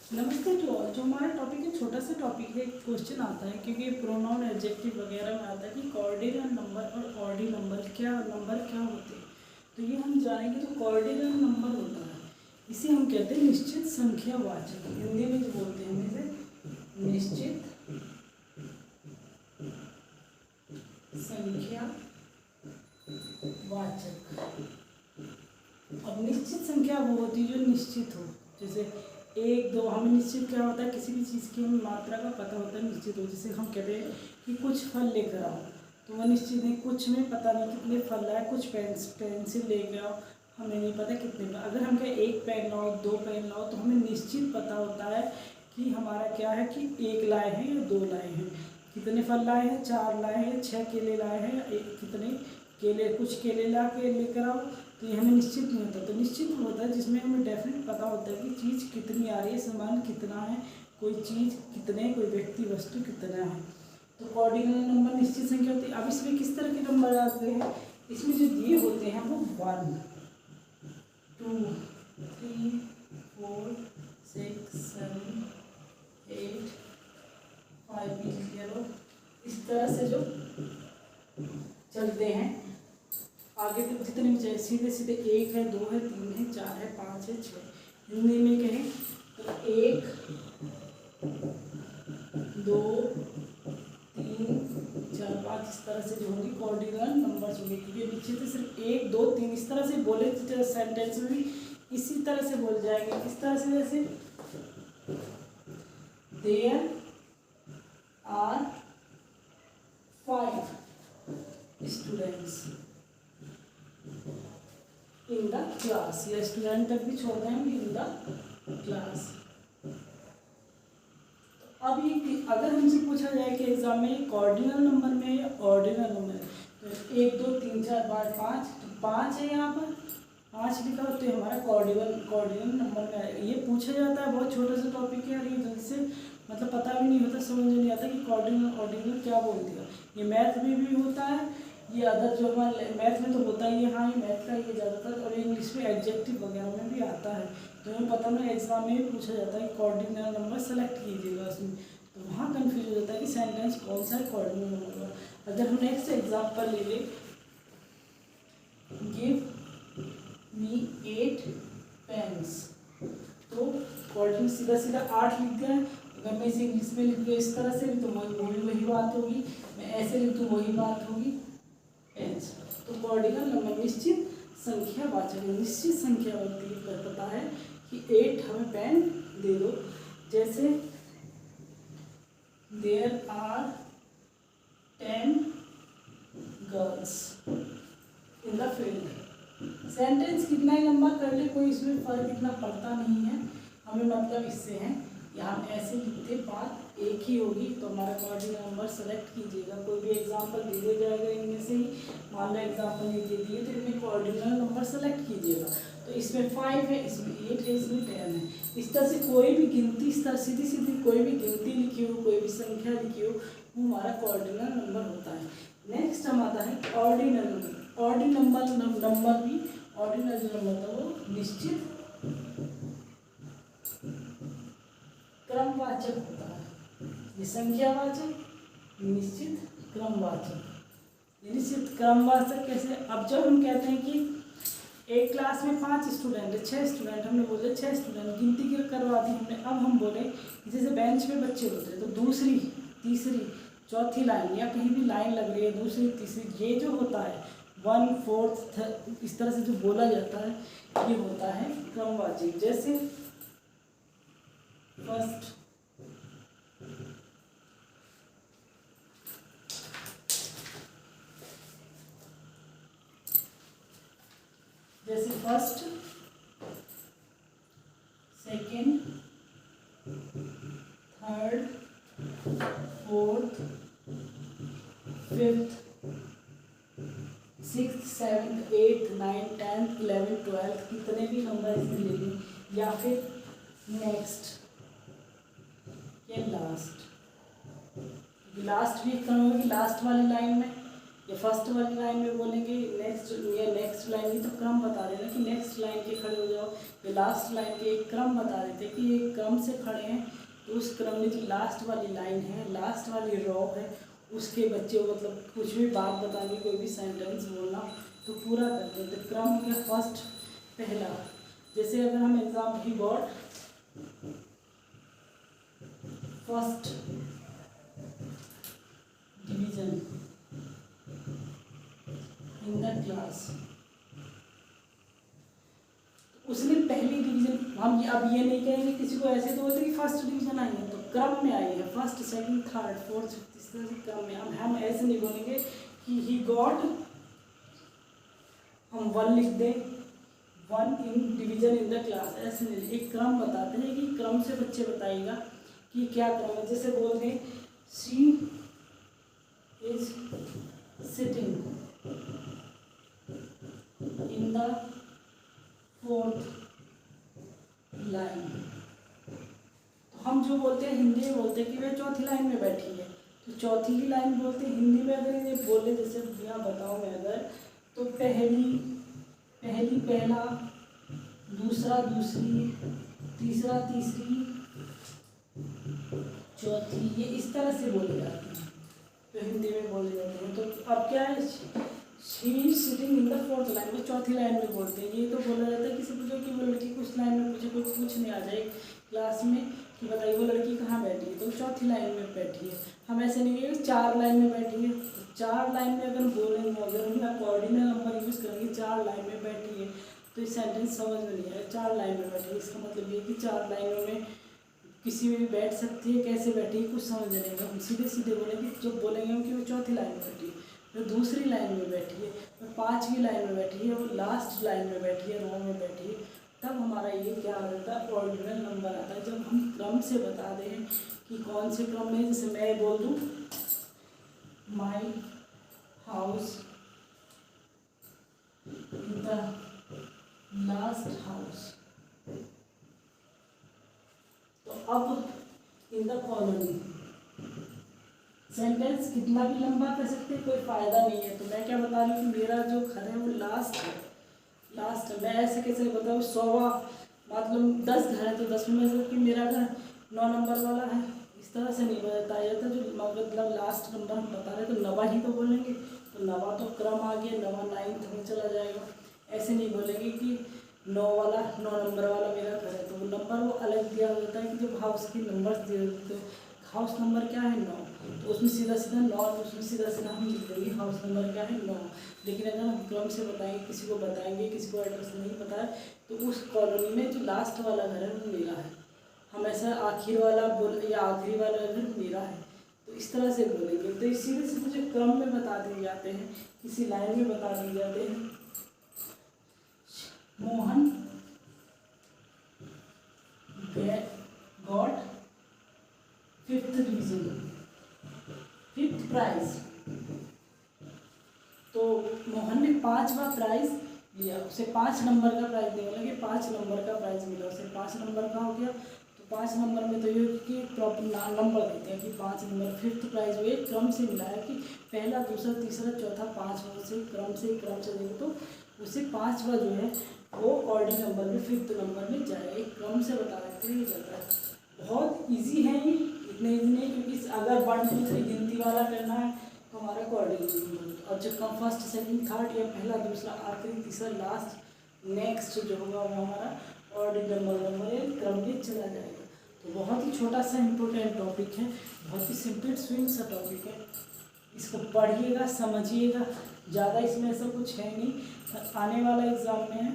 नमस्ते to all. जो हमारा टॉपिक है, छोटा सा टॉपिक है, क्वेश्चन आता है क्योंकि प्रोनाउन एडजेक्टिव वगैरह में आता है कि कॉर्डिनल नंबर और ऑर्डिनल नंबर क्या होते हैं। तो ये हम जानेंगे। तो कॉर्डिनल नंबर होता है, इसे हम कहते हैं निश्चित संख्यावाचक। हिंदी में जो बोलते हैं हम इसे निश्चित संख्यावाचक। अब निश्चित संख्या वो होती है जो निश्चित हो, जैसे एक दो। हमें निश्चित क्या होता है, किसी भी चीज़ की हमें मात्रा का पता होता है निश्चित हो। जैसे हम कहते हैं कि कुछ फल लेकर आओ, तो वह निश्चित नहीं। कुछ में पता नहीं कितने फल लाए। कुछ पेंसिल लेकर आओ, हमें नहीं पता कितने। अगर हम कहें एक पेन लाओ, दो पेन लाओ, तो हमें निश्चित पता होता है कि हमारा क्या है कि एक लाए हैं या दो लाए हैं। कितने फल लाए हैं, 4 लाए हैं, 6 केले लाए हैं, कितने केले, कुछ केले ला के लेकर आओ। तो ये हमें निश्चित नहीं होता। तो निश्चित होता है जिसमें हमें डेफिनेट पता होता है कि चीज़ कितनी आ रही है, सामान कितना है, कोई चीज़ कितने, कोई व्यक्ति वस्तु कितना है। तो कॉर्डिनल नंबर निश्चित संख्या होती है। अब इसमें किस तरह के नंबर आते हैं, इसमें जो दिए होते हैं वो 1 2 3 4 6 7 8 5 इस तरह से जो चलते हैं। आगे तक जितने भी चाहिए, सीधे सीधे 1 है, 2 है, 3 है, 4 है, 5 है, 6। हिंदी में कहें तो 1 2 3 4 5 इस तरह से जो होंगे कॉर्डिनल नंबर्स होंगे। क्योंकि नीचे तो सिर्फ 1 2 3 इस तरह से बोले, सेंटेंस में भी इसी तरह से बोल जाएंगे। इस तरह से जैसे there are 5 students in the class, या स्टूडेंट तक भी छोड़ दें इन द क्लास। अब ये अगर हमसे पूछा जाए कि एग्जाम में कॉर्डिनल नंबर में या ऑर्डिनल नंबर, तो 1 2 3 4 5 तो 5 है, यहाँ पर 5 लिखा हो, तो हमारा कॉर्डिनल नंबर में आएगा। ये पूछा जाता है, बहुत छोटा सा टॉपिक है और ये जल्द से मतलब पता भी नहीं होता, समझ नहीं आता कि कॉर्डिनल ऑर्डिनल क्या बोल दिया। ये मैथ में भी होता है, ये अदर जो हमारे मैथ में तो होता ही है। हाँ, ये मैथ का ये ज़्यादातर, और इंग्लिश में एडजेक्टिव वगैरह में भी आता है। तो हमें पता नहीं, एग्जाम में भी पूछा जाता है कि कॉर्डिनल नंबर सेलेक्ट कीजिएगा उसमें। तो वहाँ कन्फ्यूज हो जाता है कि सेंटेंस कौन सा है कॉर्डिनल नंबर। अगर हम नेक्स्ट एग्जाम्पल ले लें, गिव मी 8 पेन्स, तो कॉर्डिनल सीधा सीधा 8 लिख दिया है। अगर मैं इसे इंग्लिश में लिख दिया इस तरह से भी, तो वही बात होगी। मैं ऐसे लिख दूँ वही बात होगी, पेन्स। तो कॉर्डिनल नंबर निश्चित संख्यावाचक है। निश्चित संख्या होती है, पता है कि 8 हमें पेन दे दो। जैसे there are 10 girls in the field. Sentence कितना ही लंबा कर ले, कोई इसमें फर्क इतना पड़ता नहीं है। हमें मतलब इससे है, यहाँ ऐसे लिखते बात एक ही होगी। तो हमारा कॉर्डिनल नंबर सेलेक्ट कीजिएगा। कोई भी एग्जाम्पल दे दिया जाएगा इनमें से ही, मान लो एग्जाम्पल ये दे दिए, तो इनमें कॉर्डिनल नंबर सेलेक्ट कीजिएगा। तो इसमें 5 है, इसमें 8 है, इसमें 10 है। इस तरह से कोई भी गिनती, इस तरह सीधी सीधी कोई भी गिनती लिखी हो, कोई भी संख्या लिखी हो, वो हमारा कॉर्डिनल नंबर होता है। नेक्स्ट हम आता है ऑर्डिनल नंबर। ऑर्डिनल नंबर भी, ऑर्डिनल जो नंबर था वो निश्चित क्रमवाचक होता है। ये संख्यावाचक, निश्चित क्रमवाचक। निश्चित क्रमवाचक कैसे? अब जब हम कहते हैं कि एक क्लास में 5 स्टूडेंट है, 6 स्टूडेंट, हमने बोले 6 स्टूडेंट गिनती करवा दी हमने। अब हम बोले जैसे बेंच में बच्चे होते हैं, तो दूसरी, तीसरी, चौथी लाइन या कहीं भी लाइन लग रही है, दूसरी, तीसरी, ये जो होता है 1 4 इस तरह से जो बोला जाता है, ये होता है क्रमवाचक। जैसे फर्स्ट, जैसे first, second, third, fourth, fifth, 6th 7th 8th 9th 10th 11th 12th कितने भी नंबर इसमें ले लें, या फिर नेक्स्ट या लास्ट। लास्ट भी एक क्रम होगी, लास्ट वाली लाइन में ये फर्स्ट वाली लाइन में बोलेंगे नेक्स्ट लाइन की तो क्रम बता देना कि नेक्स्ट लाइन के खड़े हो जाओ, ये लास्ट लाइन के एक क्रम बता देते कि ये क्रम से खड़े हैं, तो उस क्रम में जो लास्ट वाली लाइन है, लास्ट वाली रो है, उसके बच्चे मतलब कुछ भी बात बतानी, कोई भी सेंटेंस बोलना तो पूरा कर देते। तो क्रम हो गया फर्स्ट, पहला। जैसे अगर हम exam he got first division in the class, उसने पहली डिवीजन, हम अब ये नहीं कहेंगे किसी को ऐसे तो बोलते कि फर्स्ट डिवीजन आई है, तो क्रम में आई है, first second third fourth fifth, इस तरह से क्रम में। हम ऐसे नहीं बोलेंगे कि ही गॉट, हम वन लिख दें, one in division in the class, ऐसे नहीं। एक क्रम बताते हैं कि क्रम से बच्चे बताएगा कि क्या क्रम है। जैसे बोल दें she is sitting in the fourth line, तो हम जो बोलते हैं हिंदी में बोलते हैं कि वह चौथी लाइन में बैठी है, तो चौथी ही लाइन बोलते हैं। हिंदी में अगर ये बोले, जैसे यहाँ बताऊँ मैं अगर, तो पहली पहला, दूसरा दूसरी, तीसरा तीसरी, चौथी, ये इस तरह से बोले जाते हैं, तो हिंदी में बोले जाते हैं। तो अब क्या है, she is sitting in the fourth line, वो चौथी लाइन में बोलते हैं। ये तो बोला जाता है किसी पूछो कि वो लड़की कुछ लाइन में पूछे, कोई पूछने आ जाए क्लास में कि बताइए वो लड़की कहाँ बैठी है, तो चौथी लाइन में बैठी है। हम ऐसे नहीं कहेंगे चार लाइन में बैठी है, चार लाइन में अगर बोलेंगे, अगर हम ऑर्डिनल नंबर यूज़ करेंगे, चार लाइन में बैठी है, तो ये सेंटेंस समझ में नहीं आएगा। चार लाइन में बैठी है, इसका मतलब ये कि चार लाइनों में किसी में भी बैठ सकती है, कैसे बैठी है कुछ समझ नहीं आएगा। हम सीधे सीधे बोलेंगे, जो बोलेंगे हम कि वो चौथी लाइन में बैठी है, वो दूसरी लाइन में बैठी है, वो पाँचवीं लाइन में बैठी है, वो लास्ट लाइन में बैठी है, रो में बैठी है, तब हमारा ये क्या आ जाता है, ऑर्डिनल नंबर आता है। जब हम क्रम से बता दें कि कौन से क्रम में, जैसे मैं बोल दूँ my house in the last house, तो अब इन द कॉलोनी, सेंटेंस कितना भी लंबा कर सकते हैं, कोई फ़ायदा नहीं है। तो मैं क्या बता रही हूँ कि मेरा जो घर है वो लास्ट है, लास्ट है। मैं ऐसे कैसे बताऊँ, 100वां मतलब 10 घर है तो 10 में से कि मेरा घर 9 नंबर वाला है, इस तरह से नहीं बताया जाता। जो मतलब लास्ट नंबर हम बता रहे हैं तो नवा ही तो बोलेंगे, तो नवा तो क्रम आ गया, नवा 9th में चला जाएगा। ऐसे नहीं बोलेंगे कि 9 नंबर वाला मेरा घर है, तो वो नंबर वो अलग दिया होता है कि जब हाउस के नंबर दिए होते हैं, हाउस नंबर क्या है 9, तो उसमें सीधा सीधा 9, उसमें सीधा सीधा हम लिख देंगे हाउस नंबर क्या है 9। लेकिन अगर हम क्रम से बताएंगे, किसी को बताएंगे, किसी को एड्रेस नहीं पता है, तो उस कॉलोनी में जो लास्ट वाला घर है वो मेरा है, हम ऐसा आखिर वाला बोल या आखिरी वाला घर मेरा है, तो इस तरह से बोलेंगे। तो सीधे सीधे जो क्रम में बता दिए जाते हैं, किसी लाइन में बता दिए जाते हैं। Mohan got 5th division, 5th prize, तो मोहन ने 5वां प्राइज लिया, उसे 5 नंबर का प्राइज नहीं मिला कि 5 नंबर का प्राइज मिला, उसे 5 नंबर का हो गया। तो 5 नंबर में तो ये कि प्रॉपर नंबर देते हैं कि 5 नंबर 5th प्राइज हुए, क्रम से मिला है कि पहला दूसरा तीसरा चौथा 5वां से क्रम से देंगे, तो उसे 5वां जो है वो ऑर्डिनल नंबर में 5th नंबर में जाए, एक क्रम से बता देते हैं। ये जाता है, बहुत ईजी है ये, इतने ईजी नहीं, क्योंकि अगर 1 2 3 गिनती वाला करना है तो हमारा को ऑर्डिनल नंबर, और जब कम फर्स्ट सेकंड थर्ड या पहला दूसरा आखिरी तीसरा लास्ट नेक्स्ट जो होगा वो हमारा ऑर्डिनल नंबर क्रम में चला जाएगा। तो बहुत ही छोटा सा इम्पोर्टेंट टॉपिक है, बहुत ही सिंपल स्विंग सा टॉपिक है, इसको पढ़िएगा समझिएगा, ज़्यादा इसमें ऐसा कुछ है नहीं। आने वाला एग्ज़ाम में है